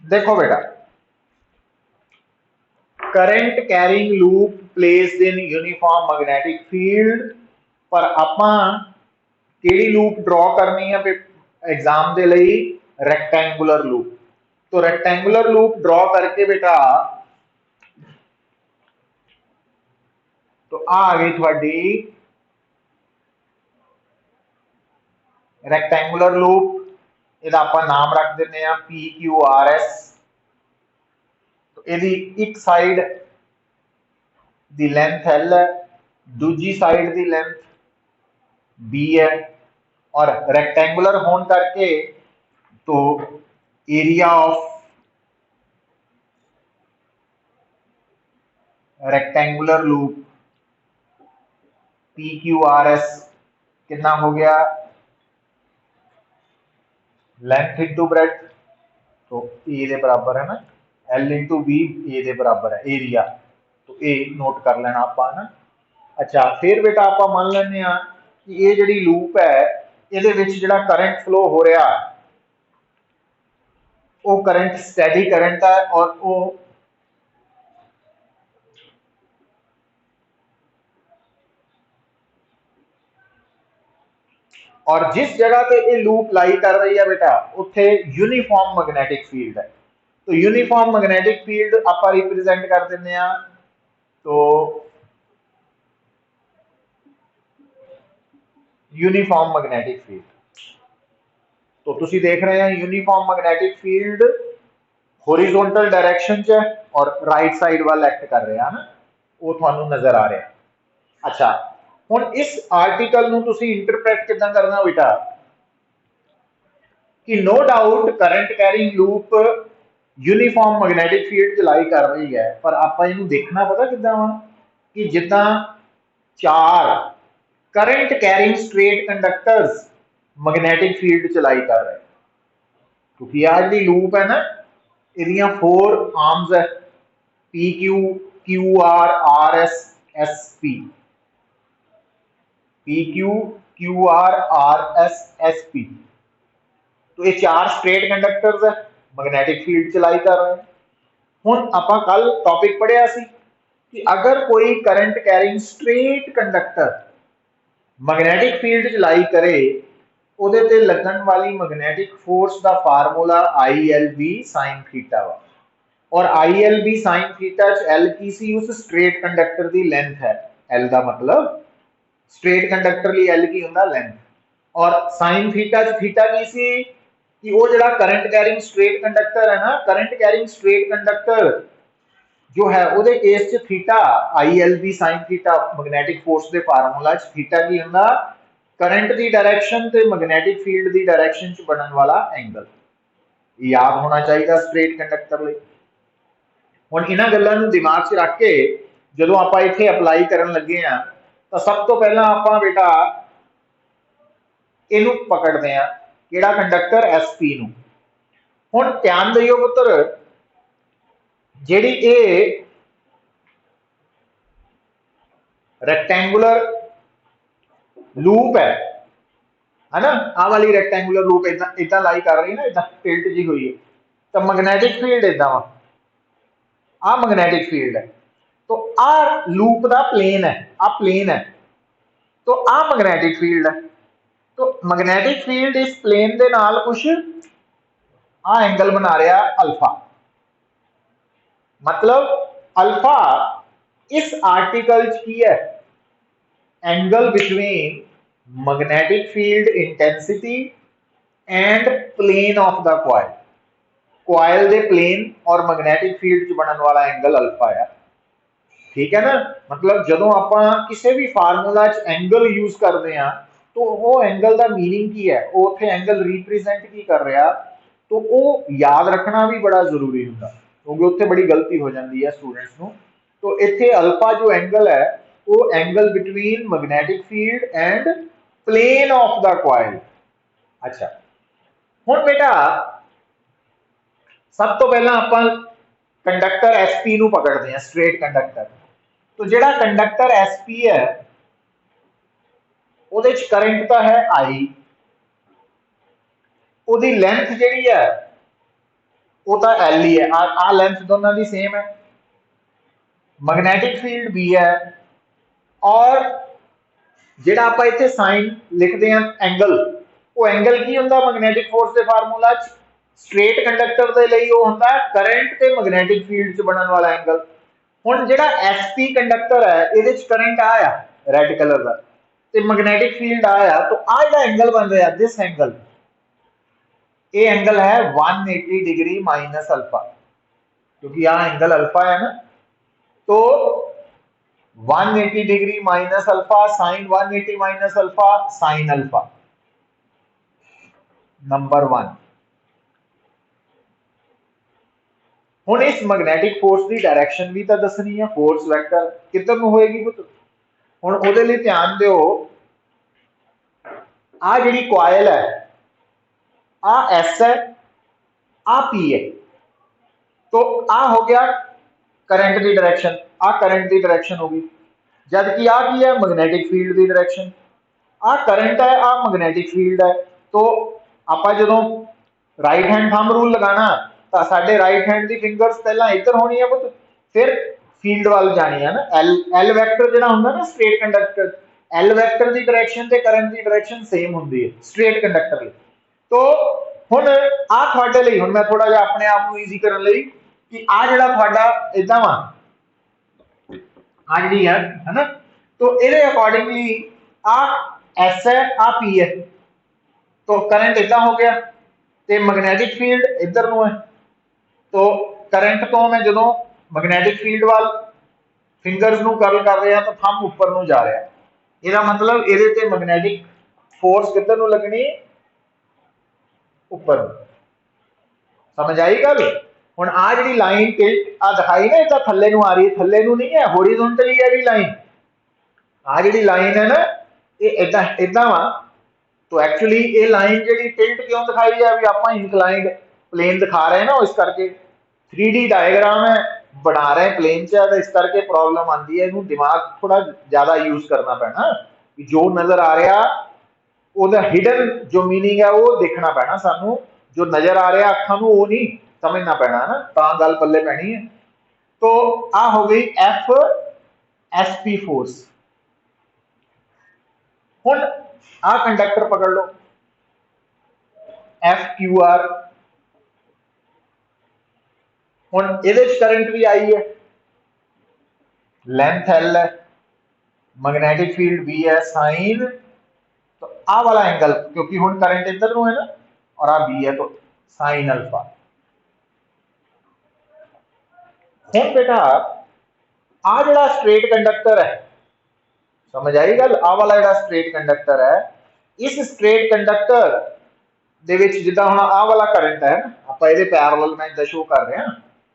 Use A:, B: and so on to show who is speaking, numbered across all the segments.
A: देखो बेटा, current carrying loop placed in uniform magnetic field, पर आपां ਕਿਹੜੀ ਲੂਪ ਡਰਾ ਕਰਨੀ ਹੈ एग्जाम ਦੇ ਲਈ? Rectangular loop. तो रैक्टेंगुलर लूप ड्रॉ करके बेटा तो आ गई थोड़ी रैक्टेंगुलर लूप। ਇਹਦਾ ਆਪਾਂ ਨਾਮ ਰੱਖ ਦਿੰਦੇ ਆ PQRS। तो ਇਹਦੀ ਇੱਕ ਸਾਈਡ ਦੀ ਲੈਂਥ L है, दूजी साइड की लेंथ B है, और रेक्टेंगुलर होने करके तो area of rectangular loop PQRS कितना हो गया? लेंथ इंटू ब्रेड, तो ए के बराबर है ना, L इंटू बी ए के बराबर है एरिया। तो ए नोट कर लेना आप ना। अच्छा, फिर बेटा आप मान लें कि ये जी लूप है, ये करंट फ्लो हो रहा वो करंट स्टैडी करंट है, और वो और जिस जगह पे ये लूप लाई कर रही है बेटा उत्थे यूनिफॉर्म मैग्नेटिक फील्ड है। तो यूनिफॉर्म मैग्नेटिक फील्ड आप रिप्रेजेंट कर दें। तो यूनिफॉर्म मैग्नेटिक फील्ड, तो तुसी देख रहे हैं uniform magnetic field horizontal direction च है और राइट साइड वाल एक्ट कर रहा है ना, वो थानू नजर आ रहा। अच्छा, हुण इस आर्टिकल नू तुसी इंटरप्रेट किदां करना बेटा कि no doubt current carrying loop uniform magnetic field चलाई कर रही है, पर आप इनू देखना पता किदां वा कि जिद्दां चार current carrying straight conductors magnetic field चलाई कर रहे हैं। क्योंकि आ जी लूप है ना, इहदियां 4 आर्म्स है, PQ QR RS SP, PQ QR RS SP। तो ये 4 स्ट्रेट कंडक्टर्स है, मैग्नेटिक फील्ड चलाई कर रहे हैं। हुण आपां कल टॉपिक पढ़िया सी कि अगर कोई current carrying straight conductor magnetic field चलाई करे, ਉਹਦੇ ਤੇ लगन वाली मैग्नेटिक फोर्स का फार्मूला ILB sin थीटा वा, और ILB sin थीटा च L की सी उस स्ट्रेट कंडक्टर की लेंथ है। L का मतलब स्ट्रेट कंडक्टर लिए L की होंदा लेंथ, और sin थीटा च थीटा की सी कि वो जड़ा करंट कैरिंग स्ट्रेट कंडक्टर है ना, करंट कैरिंग स्ट्रेट कंडक्टर जो है ਉਹਦੇ केस च theta ILB sin theta magnetic force के फार्मूला च थीटा की होंदा करंट की डायरेक्शन ते मैग्नेटिक फील्ड की डायरेक्शन च बनने वाला एंगल। याद होना चाहिए स्ट्रेट कंडक्टर लिए। हुण इन्हां गल्लां नूं दिमाग च रख के जदों आपां इत्थे अप्लाई करन लगे हां तो सब तो पहला आपां बेटा इनू पकड़ते हैं किहड़ा कंडक्टर SP नूं। हुण ध्यान दिओ पुत्र, जिहड़ी ये रेक्टेंगुलर लूप है ना, आ वाली रेक्टेंगुलर लूप इदा इदा लाई कर रही है ना, इदा टिल्ट जी हुई है, तो मैग्नेटिक फील्ड इदा वा, आ मैग्नेटिक फील्ड है। तो आ लूप का प्लेन है, आ प्लेन है, तो आ मैग्नेटिक फील्ड है। तो मैग्नेटिक फील्ड इस प्लेन के नाल कुछ आ एंगल बना रहा अल्फा, मतलब अल्फा इस आर्टिकल की है angle between magnetic field intensity and plane of the coil. Coil दे प्लेन और मैग्नेटिक फील्ड च बनने वाला एंगल अल्फा है। ठीक है ना, मतलब जदों आप किसी भी फार्मूला च एंगल यूज करते हैं तो वो एंगल का मीनिंग की है, वो उत्थे एंगल रिप्रेजेंट की कर रहा, तो वो याद रखना भी बड़ा जरूरी होंगे, क्योंकि उत्थे बड़ी गलती हो जाती है स्टूडेंट्स को। तो इत्थे अल्फा जो एंगल है वो angle between magnetic field and plane of the coil. अच्छा, हुण बेटा सब तो पहला आप कंडक्टर SP नूं पकड़ते हैं, स्ट्रेट कंडक्टर। तो जिहड़ा कंडक्टर SP है ਉਹਦੇ ਚ करंट तो है I, ਉਹਦੀ लेंथ जिहड़ी है वो तो एल ही है, आ लेंथ दोनों की सेम है। मैग्नेटिक फील्ड बी है, और ਜਿਹੜਾ ਆਪਾਂ ਇੱਥੇ ਸਾਈਨ ਲਿਖਦੇ ਆ ਐਂਗਲ, ਉਹ ਐਂਗਲ ਕੀ ਹੁੰਦਾ ਮੈਗਨੈਟਿਕ ਫੋਰਸ ਦੇ ਫਾਰਮੂਲਾ ਚ? ਸਟ੍ਰੇਟ ਕੰਡਕਟਰ ਦੇ ਲਈ ਉਹ ਹੁੰਦਾ ਕਰੰਟ ਤੇ ਮੈਗਨੈਟਿਕ ਫੀਲਡ ਚ ਬਣਨ ਵਾਲਾ ਐਂਗਲ। ਹੁਣ ਜਿਹੜਾ ਐਸਪੀ ਕੰਡਕਟਰ ਹੈ ਇਹਦੇ ਚ ਕਰੰਟ ਆਇਆ ਰੈਡ ਕਲਰ ਦਾ ਤੇ ਮੈਗਨੈਟਿਕ ਫੀਲਡ ਆਇਆ, ਤਾਂ ਆ ਜਿਹੜਾ ਐਂਗਲ ਬਣ ਰਿਹਾ ਦਿਸ ਐਂਗਲ, ये एंगल है 180 डिग्री माइनस अल्फा, क्योंकि यहाँ एंगल अल्फा है ना, तो 180 degree minus alpha sign 180 minus alpha sine alpha, number 1। हुण इस मैग्नेटिक फोर्स की डायरेक्शन भी तो दसनी है, फोर्स वैक्टर किधर नूं होएगी पुत। हुण उहदे लई ध्यान दिओ, आ जिहड़ी कॉइल है आ एस है, आ पी है, तो आ हो गया करंट की डायरेक्शन, आ करंट की डायरेक्शन होगी, जबकि आ की है मैग्नेटिक फील्ड की डायरेक्शन। आ करंट है, आ मैग्नेटिक फील्ड है, तो आप जो राइट हैंड थंब रूल लगाना तो साडे राइट हैंड की फिंगर्स पहला इधर होनी है पुत, फिर फील्ड वाल जानी है ना। एल वैक्टर जिहड़ा हुंदा ना स्ट्रेट कंडक्टर, एल वैक्टर की डायरेक्शन ते करंट की डायरेक्शन सेम हुंदी है स्ट्रेट कंडक्टर लई। तो हुण आ तुहाडे लई, हुण मैं थोड़ा जिहा अपने आप को ईजी करन लई कि आ जिहड़ा तुहाडा इदां वा, आ जिहड़ी है ना, तो इहदे अकॉर्डिंगली आ एस है, आ पी है, तो करंट इदा हो गया, तो मैग्नेटिक फील्ड इधर नूं है, तो करंट तो मैं जो मैग्नेटिक फील्ड वाल फिंगर्स नूं कर्ल कर रहा तो थंब उपर नूं जा रहा, इसका मतलब ये मैग्नेटिक फोर्स किधर नूं लगनी, उपर। समझ आई गल। हुण आ जिहड़ी लाइन टिल्ट आ दिखाई ना, इदा थल्ले नूं आ रही है, थल्ले नूं नहीं है, हॉरिजॉन्टली है लाइन। आ जिहड़ी लाइन है ना, ये इदा इदा वा, तो एक्चुअली ये लाइन जी टिल्ट क्यों दिखाई है, भी आप इंक्लाइंड प्लेन दिखा रहे हैं ना, इस करके 3D डायग्राम है बना रहे हैं प्लेन च, तो इस करके प्रॉब्लम आती है, इनू दिमाग थोड़ा ज्यादा यूज करना पैना, जो नजर आ रहा ਉਹਦਾ हिडन जो मीनिंग है वो देखना पैना सानू, जो नजर आ रहा अखां नू वो नहीं समझना पैना है ना, तां गल पल्ले पैनी है। तो आ हो गई एफ एस पी फोर्स। हुण आ कंडक्टर पकड़ लो एफ क्यू आर, हुण इहदे च करंट भी आई है, लेंथ एल है, मैग्नेटिक फील्ड बी है, साइन, तो आ वाला एंगल क्योंकि हुण करंट इधर नूं है ना, और आ बी है, तो साइन अल्फा। हुण बेटा आ जिहड़ा स्ट्रेट कंडक्टर है, समझ आई गल, आ वाला जिहड़ा स्ट्रेट कंडक्टर है, इस स्ट्रेट कंडक्टर दे विच जिद्दां हुण आ वाला करंट है ना, आपां इहदे पैरेलल मैं इदां शो कर रहा,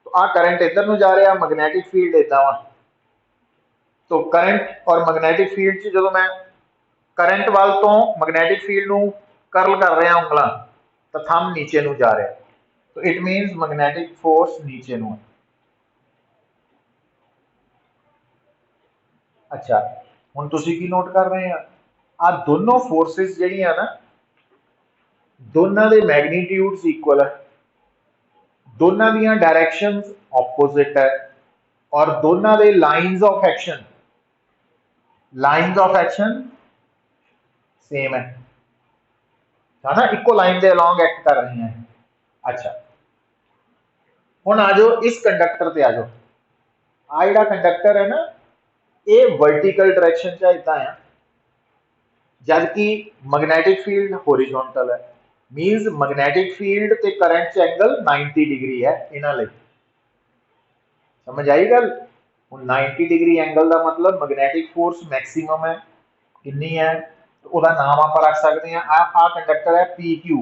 A: तो आ करंट इधर नूं जा रहा, मैग्नेटिक फील्ड इदां वा, तो करंट और मैग्नेटिक फील्ड च जो मैं करंट वाल तो मैग्नेटिक फील्ड नूं करल कर रहा उंगलां, तो थंब नीचे नूं जा रहा, तो इट मीनस मैग्नेटिक फोर्स नीचे नूं है। अच्छा हुण तुसीं की नोट कर रहे हैं, आ दोनों फोर्सिस जिहड़ियां ना, दोनों के मैग्नीट्यूड्स इक्वल है, दोनों दियां डायरेक्शंस ऑपोजिट है, और दोनों के लाइन्स ऑफ एक्शन सेम है ना, इको लाइन के अलॉन्ग एक्ट कर रही हैं। अच्छा हुण आ जाओ इस कंडक्टर पे आ जाओ, आ जिहड़ा कंडक्टर है ना, ये वर्टिकल डायरेक्शन च इदां है, जबकि मैग्नेटिक फील्ड हॉरिजॉन्टल है, मीनस मैग्नेटिक फील्ड ते करंट च एंगल 90 डिग्री है इन्हां लई। समझ आई गल। हुण 90 डिग्री एंगल का मतलब मैग्नेटिक फोर्स मैक्सीमम है, कितनी है, तो उसका नाम आप रख सकते हैं, आ कंडक्टर है पी क्यू,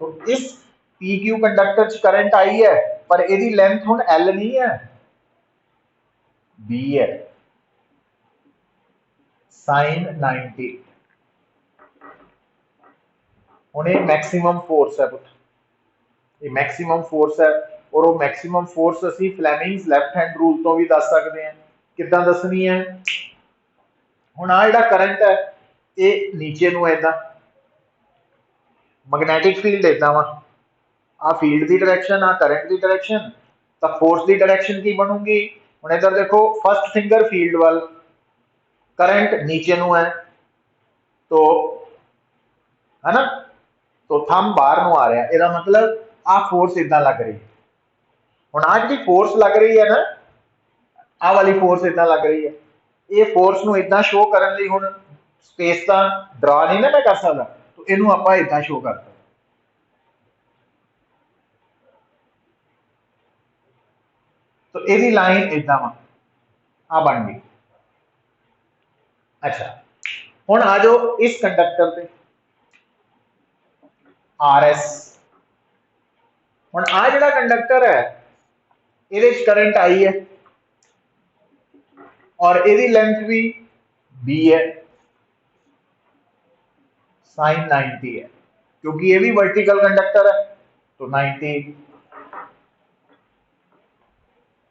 A: तो इस पी क्यू कंडक्टर च करंट आई है, पर इसकी लेंथ हुण एल नहीं है, बी है, साइन 90। हुण ये मैक्सीमम फोर्स है पुट, ये मैक्सीमम फोर्स है, और वो मैक्सीमम फोर्स असीं फ्लैमिंग्स लैफ्ट हैंड रूल तो भी दस सकते हैं, किदां दसनी है। हुण आ जिहड़ा करंट है ये नीचे नूं इदां, मैग्नेटिक फील्ड इदां वा, आ फील्ड की डायरेक्शन, आ करंट की डायरेक्शन, तो फोर्स की डायरेक्शन की बनूगी। हुण इधर देखो फर्स्ट फिंगर फील्ड वाल, करंट नीचे नूं है, तो है ना, तो थंब बाहर नूं आ रहा, इसका मतलब आ फोर्स इदां लग रही है। हुण आ जिहड़ी फोर्स लग रही है ना, आ वाली फोर्स इदां लग रही है, ये फोर्स नूं इदां शो करन लई हुण स्पेस का ड्रा नहीं ना मैं कर सकदा, तो इनू आपां इदां शो कर सकते। तो यदी लाइन इदां वा, आ बन गई। अच्छा, हुण आ जाओ इस कंडक्टर पे आर एस। हुण आ जिहड़ा कंडक्टर है, ये करंट आई है और यदी लेंथ भी बी है, साइन 90 है, क्योंकि ये भी वर्टिकल कंडक्टर है, तो 90।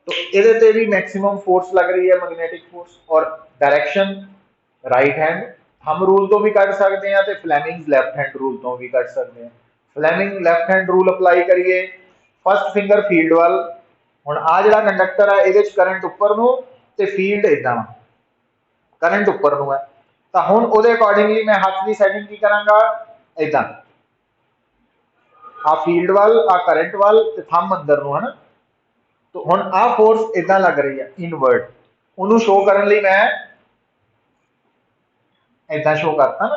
A: तो ये भी मैक्सिमम फोर्स लग रही है, मैग्नेटिक फोर्स, और डायरेक्शन राइट हैंड हम रूल तो भी कट सकते हैं, तो फ्लैमिंग लैफ्ट हैंड रूल तो भी कट सकते हैं। Fleming left hand rule apply करिए, फर्स्ट फिंगर फील्ड वाल। हुण आ जिहड़ा कंडक्टर है, ये करंट उपर नूं ते फील्ड इदां करंट उपर नूं है, तो हुण उहदे अकॉर्डिंगली मैं हाथ की सैटिंग की करांगा इदां, आ फील्ड वाल, आ करंट वाल ते थंब अंदर नूं, है ना। तो हुण आ फोर्स इदां लग रही है इनवर्ड, उन्होंने शो करने लिए मैं इदां शो करता ना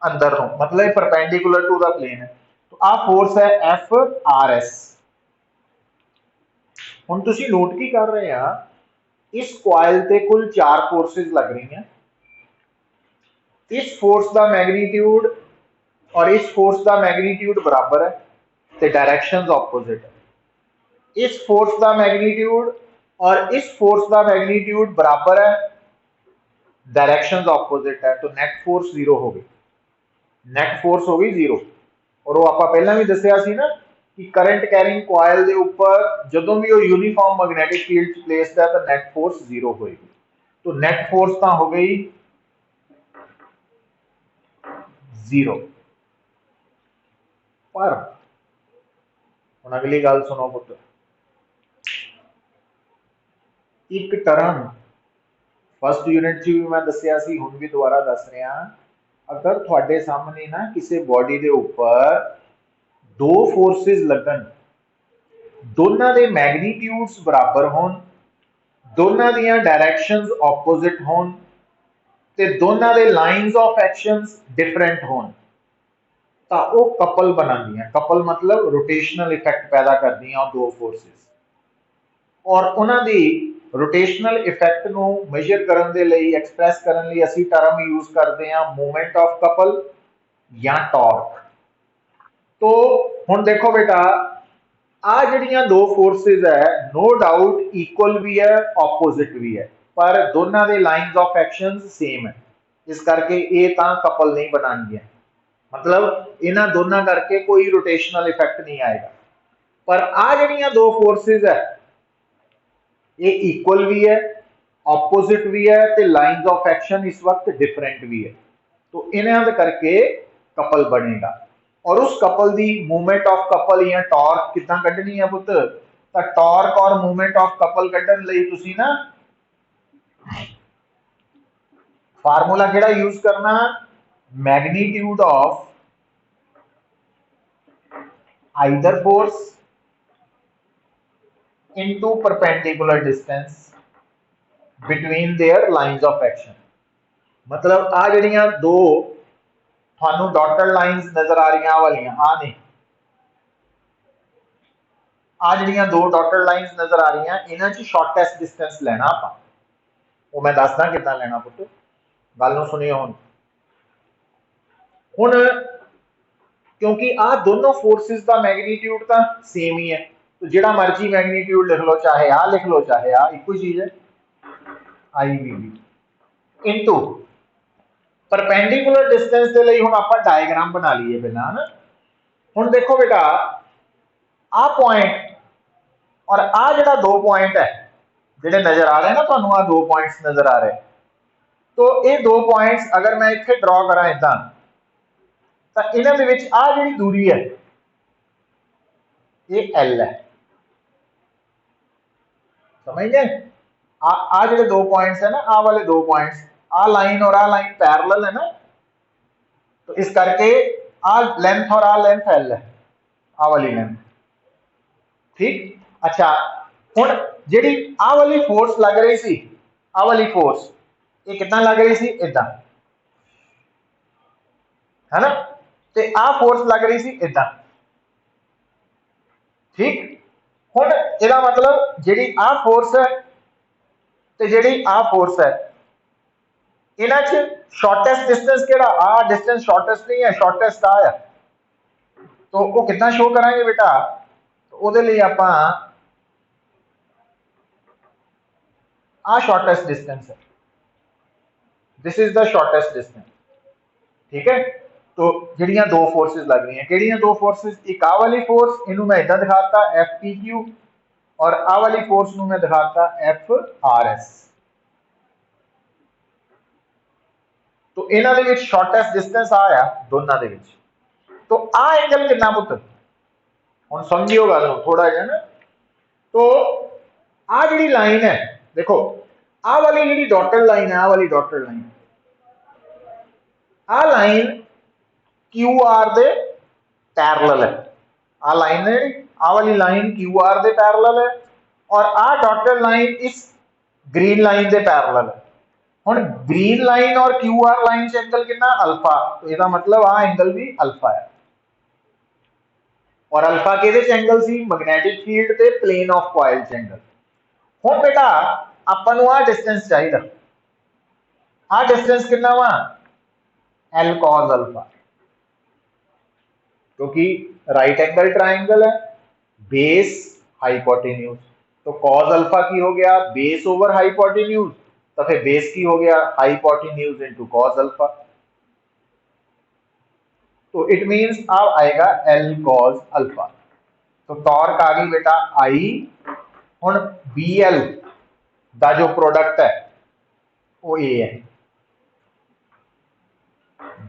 A: अंदर नूं, मतलब परपेंडिकुलर टू द प्लेन है। तो आ फोर्स है एफ आर एस। हुण तुसीं नोट की कर रहे हैं, इस कॉइल ते कुल 4 फोर्सेस लग रही हैं। इस फोर्स का मैग्नीट्यूड और इस फोर्स का मैग्नीट्यूड बराबर है, तो डायरेक्शंस ऑपोजिट है। इस फोर्स का मैग्नीट्यूड और इस फोर्स का मैग्नीट्यूड बराबर है, डायरेक्शंस ऑपोजिट है, तो नेट फोर्स 0 हो गई। नेट फोर्स हो गई 0। और वो आप पहला भी दसिया सी ना कि करंट कैरिंग कॉइल के उपर जो भी वो यूनीफॉर्म मैग्नेटिक फील्ड प्लेस्ड है, तो नेट फोर्स 0 होगी। तो नेट फोर्स तो हो गई 0। पर हुण अगली गल सुनो पुत्र, एक टर्म फर्स्ट यूनिट च भी मैं दसिया सी, हुण भी दोबारा दस रहा, अगर थोड़े सामने ना किसी बॉडी के उपर दो फोर्सेस लगन, दोनों के मैग्नीट्यूड्स बराबर होन, दोनों दियां डायरेक्शंस ऑपोजिट होन, ते दोनों के लाइन्स ऑफ एक्शंस डिफरेंट होन, तो वो कपल बनादियां। कपल मतलब रोटेशनल इफेक्ट पैदा करदियां दो फोर्सेस, और उन्होंने रोटेशनल इफेक्ट को मेजर करने के लिए, एक्सप्रैस करने लिए असी टर्म यूज करते हैं मोमेंट ऑफ कपल या टॉर्क। तो हुण देखो बेटा, आ जिहड़ियां दो फोर्सेस है, नो डाउट इक्वल भी है, ऑपोजिट भी है, पर दोनों के लाइन्स ऑफ एक्शन सेम है, इस करके ये तां कपल नहीं बनाएंगे, मतलब इन्हां दोनों करके कोई रोटेशनल इफेक्ट नहीं आएगा। पर आ जिहड़ियां दो फोर्सेस है, ये इक्वल भी है, ऑपोजिट भी है, तो लाइन्स ऑफ एक्शन इस वक्त डिफरेंट भी है, तो इन्हां करके कपल बनेगा। और उस कपल की मूवमेंट ऑफ कपल या टॉर्क कितना कढ़नी है पुत्र, तो टॉर्क और मूवमेंट ऑफ कपल कढ़न लई तुसी ना फार्मूला केड़ा यूज करना, magnitude of either force into perpendicular distance between their lines of action. मतलब आ जड़ियां दो थानू डॉटेड लाइन्स नजर आ रही, वालियां आ नहीं, आ जड़ियां दो डॉटेड लाइन्स नजर आ रही, इन्हां च शॉर्टेस्ट डिस्टेंस लेना आपां, वो मैं दसदा किदां लेना पुत्त, गल नूं सुनियो। हुण क्योंकि आ दोनों फोर्सेस का मैग्नीट्यूड तो सेम ही है, तो जिहड़ा मर्जी मैग्नीट्यूड लिख लो, चाहे आ लिख लो चाहे आ, इक्को चीज है, I V B into perpendicular distance के लिए हुण आपां डायग्राम बना लीए पहला, है ना। हुण देखो बेटा, आ पॉइंट और आ जिहड़ा दो पॉइंट है जिहड़े नजर आ रहे हैं ना, तुहानूं आ दो पॉइंट्स नजर आ रहे, तो ये दो पॉइंट्स अगर मैं इत्थे ड्रॉ करा इदां, तो इन्हां दे विच आ जिहड़ी दूरी है, ये एल है, समझ गए। आ जो दो पॉइंट्स है ना, आ वाले दो पॉइंट्स, आ लाइन और आ लाइन पैरेलल है ना, तो इस करके आ लेंथ और आ लेंथ एल है, आ वाली लेंथ, ठीक। अच्छा हुण जिहड़ी आ वाली फोर्स लग रही सी, आ वाली फोर्स ये कितना लग रही सी, इदा है ना, ते आ फोर्स लग रही सी इदा, ठीक। हुण इहदा मतलब जिहड़ी आ फोर्स है ते जिहड़ी आ फोर्स है, इन्हां च शॉर्टेस्ट डिस्टेंस किहड़ा, आ डिस्टेंस शॉर्टेस्ट नहीं है, शॉर्टेस्ट आ है, तो वो कितना शो करांगे बेटा, तो ਉਹਦੇ ਲਈ ਆਪਾਂ आ शॉर्टेस्ट डिस्टेंस है, this is the shortest distance, ठीक है। तो जड़ियां दो फोर्सेस लग रही हैं, केड़ियां दो फोर्सेस, एक आ वाली फोर्स इनू मैं इदा दिखाता एफ पी क्यू, और आ वाली फोर्स नू मैं दिखाता एफ आर एस। तो इन्हां दे विच शॉर्टेस्ट डिस्टेंस आया दोनों दे विच, तो आ एंगल कितना पुत्र, हुण समझियो गल थोड़ा जिहा ना, तो आ जिहड़ी लाइन है देखो, आ वाली जिहड़ी डॉटेड लाइन है, आ वाली डॉटेड लाइन, आ लाइन क्यू आर दे पैरेलल है, आ लाइन है, आ वाली लाइन क्यू आर दे पैरेलल है, और आ डॉटेड लाइन इस ग्रीन लाइन दे पैरेलल है। हुण ग्रीन लाइन और क्यू आर लाइन च एंगल कितना, अल्फा, तो इसका मतलब आ एंगल भी अल्फा है, और अल्फा किहदे च एंगल सी, मैग्नेटिक फील्ड ते प्लेन ऑफ कॉइल च एंगल। हुण बेटा आपां नूं आ डिस्टेंस चाहिदा, आ डिस्टेंस कितना वा, एल कॉस अल्फा, क्योंकि राइट एंगल ट्राइंगल है, बेस हाइपोटेन्यूज, तो कॉस अल्फा की हो गया बेस ओवर हाइपोटेन्यूज, तो फिर बेस की हो गया हाइपोटेन्यूज इनटू कॉस अल्फा, तो इट मींस अब आएगा एल कॉस अल्फा। तो टॉर्क आ गई बेटा आई, हुण बी एल का जो प्रोडक्ट है वो ए है,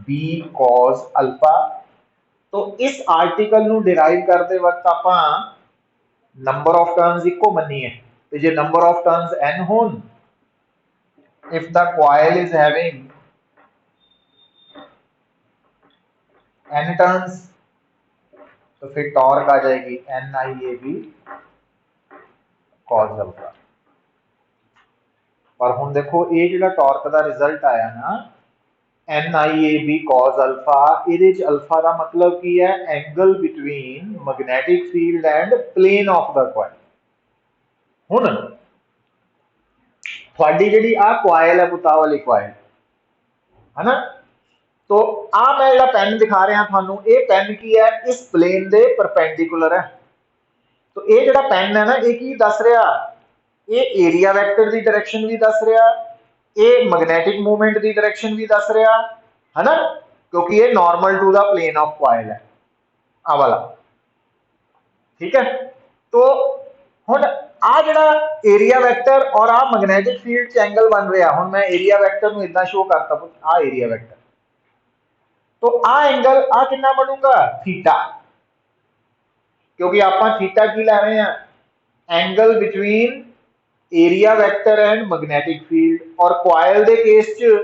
A: बी कॉस अल्फा। तो इस आर्टिकल नू डिराइव करते वक्त आपां नंबर ऑफ टर्न्स इको मन्नीए, तो जे नंबर ऑफ टर्न्स n होन, if the coil is having n turns, तो फिर टॉर्क आ जाएगी N I A B cos alpha. पर हुण देखो ये जिहड़ा टॉर्क का रिजल्ट आया ना, N I A B cos alpha, इहदे च अल्फा का मतलब की है, angle between magnetic field and plane of the coil. हुण थोड़ी जिहड़ी आ कॉइल है पुता वाली कॉइल है ना, तो आ मैं जिहड़ा पेन दिखा रहा थानू, ये पेन की है इस प्लेन दे परपेंडिकुलर है, तो ये जिहड़ा पेन है ना, ये की दस रहा, ये एरिया वैक्टर की डायरेक्शन भी दस रहा, ये मैग्नेटिक मूवमेंट की डायरेक्शन भी दस रहा है ना, क्योंकि ये normal to the plane of coil है आ वाला, ठीक है। तो हुण आ जिहड़ा एरिया वैक्टर और आ मैग्नेटिक फील्ड च एंगल बन रहा, हुण मैं एरिया वैक्टर नूं इदां शो करता, आ एरिया वैक्टर, तो आ एंगल आ कितना बनूगा, थीटा, क्योंकि आपां थीटा की लै रहे हैं, angle between area vector and magnetic field, और कॉइल दे केस च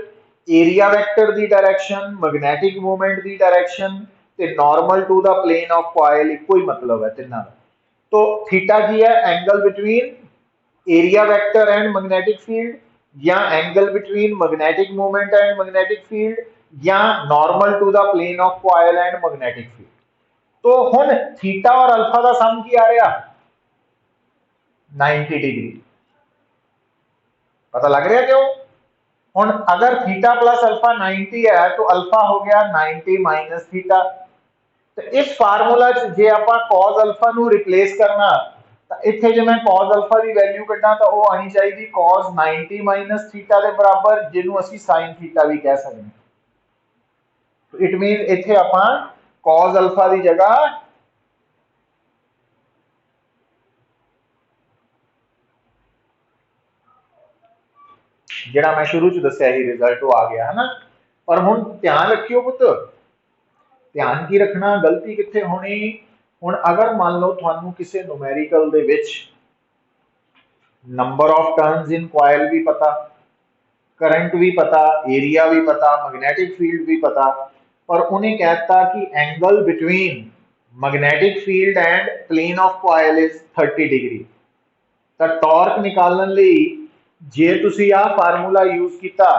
A: एरिया वैक्टर दी डायरेक्शन, मैग्नेटिक मूवमेंट दी डायरेक्शन ते normal to the plane of coil इको ही मतलब है तिन्हां दा। तो थीटा की है angle between area vector and magnetic field, या angle between magnetic movement and magnetic field, या normal to the plane of coil and magnetic field. तो हुण थीटा और अल्फा का सम की आ रहा, 90 डिग्री, पता लग रहा क्यों। हुण अगर थीटा प्लस अल्फा 90 है, तो अल्फा हो गया 90 माइनस थीटा, तो इस फार्मूला च जे आपां कॉस अल्फा नू रिप्लेस करना, तो इत्थे जे मैं कॉस अल्फा की वैल्यू कड्ढां, तो वो आनी चाहिए कॉस 90 माइनस थीटा के बराबर, जिन्हों असीं साइन थीटा भी कह सकते हैं। तो इट मीन इत्थे आपां कॉस अल्फा की जगह जिहड़ा मैं शुरू च दस्सिया ही रिजल्ट वो आ गया है ना। पर हुण ध्यान रखियो पुत, ध्यान की रखना, गलती कित्थे होनी, हुण अगर मान लो तुहानू किसी numerical they which number of turns in coil भी पता, करंट भी पता, एरिया भी पता, मैग्नेटिक फील्ड भी पता, पर उन्हें कहता कि angle between magnetic field and plane of coil is 30 degree. तो टॉर्क निकालने लई जे तुसी आ फार्मूला यूज किया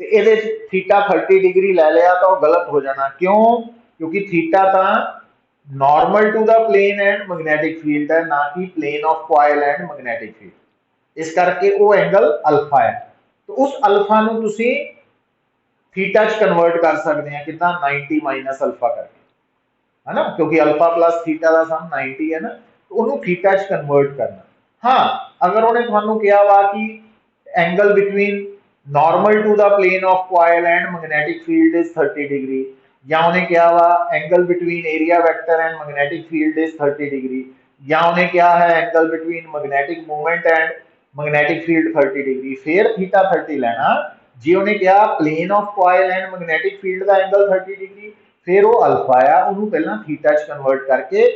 A: तो ये थीटा 30 डिग्री लै लिया तो गलत हो जाना। क्यों? क्योंकि थीटा तो normal to the plane and magnetic field है, ना कि plane of coil and magnetic field. इस करके वो एंगल अल्फा है। तो उस अल्फा नू तुसी थीटा च कन्वर्ट कर सकते हैं कितना 90 माइनस अल्फा करके, है ना, क्योंकि अल्फा प्लस थीटा का सम 90 है ना, तो उन्होंने थीटा च कन्वर्ट करना। हाँ, अगर उन्हें थानू कहा वा कि angle between normal to the plane of coil and magnetic field is 30 degree, या उन्हें क्या वा angle between area vector and magnetic field is 30 degree, या उन्हें क्या है angle between magnetic movement and magnetic field 30 degree, फिर थीटा 30 लेना। जी उन्हें क्या plane of coil and magnetic field का एंगल 30 डिग्री, फिर वो अल्फा आ उन्होंने पहला थीटा च कन्वर्ट करके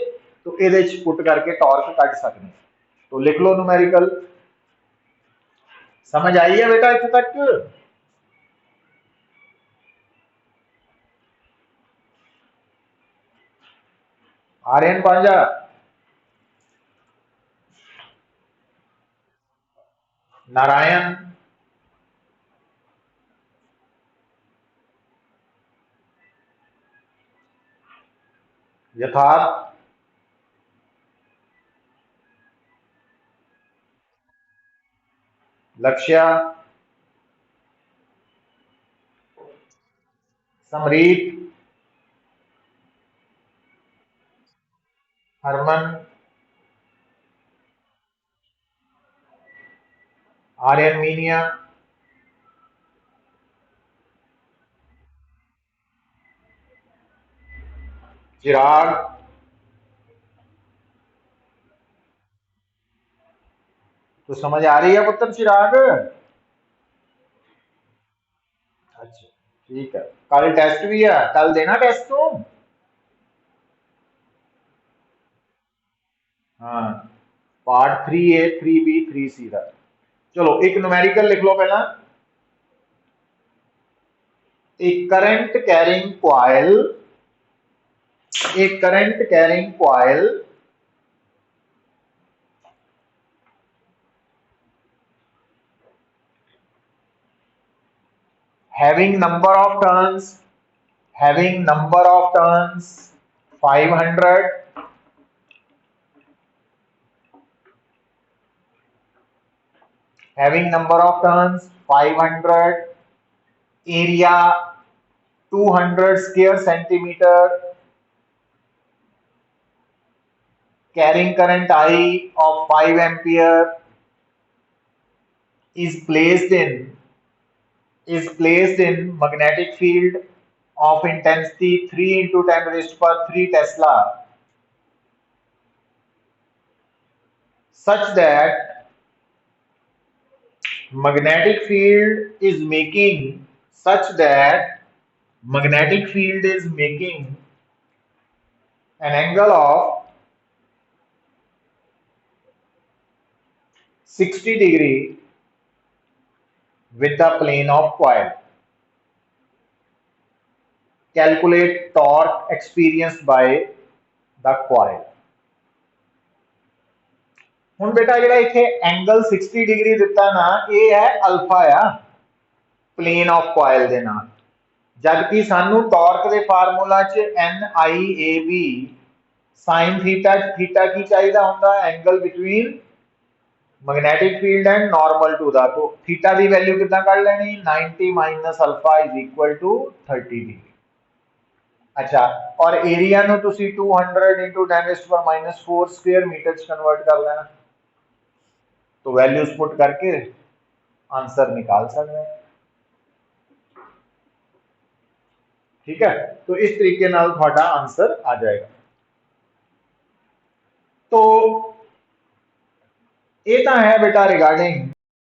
A: तो ये पुट करके टॉर्क कट सकते। तो लिख लो न्यूमेरिकल। समझ आई है बेटा इतने तक? आर्यन पांजा, नारायण, यथार्थ, लक्ष्य, समरीत, हरमन, आर्यन मीनिया, चिराग। तो समझ आ रही है पुत्र चिराग? अच्छा ठीक है, कल टेस्ट भी है, कल देना टेस्ट तो। हाँ, पार्ट 3A 3B 3C का। चलो एक न्यूमेरिकल लिख लो पहला। एक करंट कैरिंग कॉइल, एक current carrying coil having number of turns, having number of turns 500, having number of turns 500, area 200 square centimeter, carrying current I of 5 ampere is placed in magnetic field of intensity 3 into 10 raised to power 3 Tesla, such that magnetic field is making an angle of 60 degree with the plane of coil. Calculate torque experienced by the coil. हुण बेटा जिहड़ा इत्थे angle 60 degree दिता ना, ये है alpha आ plane of coil दे नाल, जबकि सानू टॉर्क दे फार्मूला च NIAB sin थीटा थीटा की चाहिदा हुंदा angle between magnetic field and normal to दा। तो थीटा की वैल्यू कितना कढ लेनी 90 minus alpha is equal to 30 degree. अच्छा, और एरिया नु तुसी 200 into 10⁻⁴ स्क्वायर मीटर च कन्वर्ट कर लेना, तो वैल्यूज पुट करके आंसर निकाल सकते हैं। ठीक है, तो इस तरीके नाल ਤੁਹਾਡਾ आंसर आ जाएगा। तो ये तो है बेटा रिगार्डिंग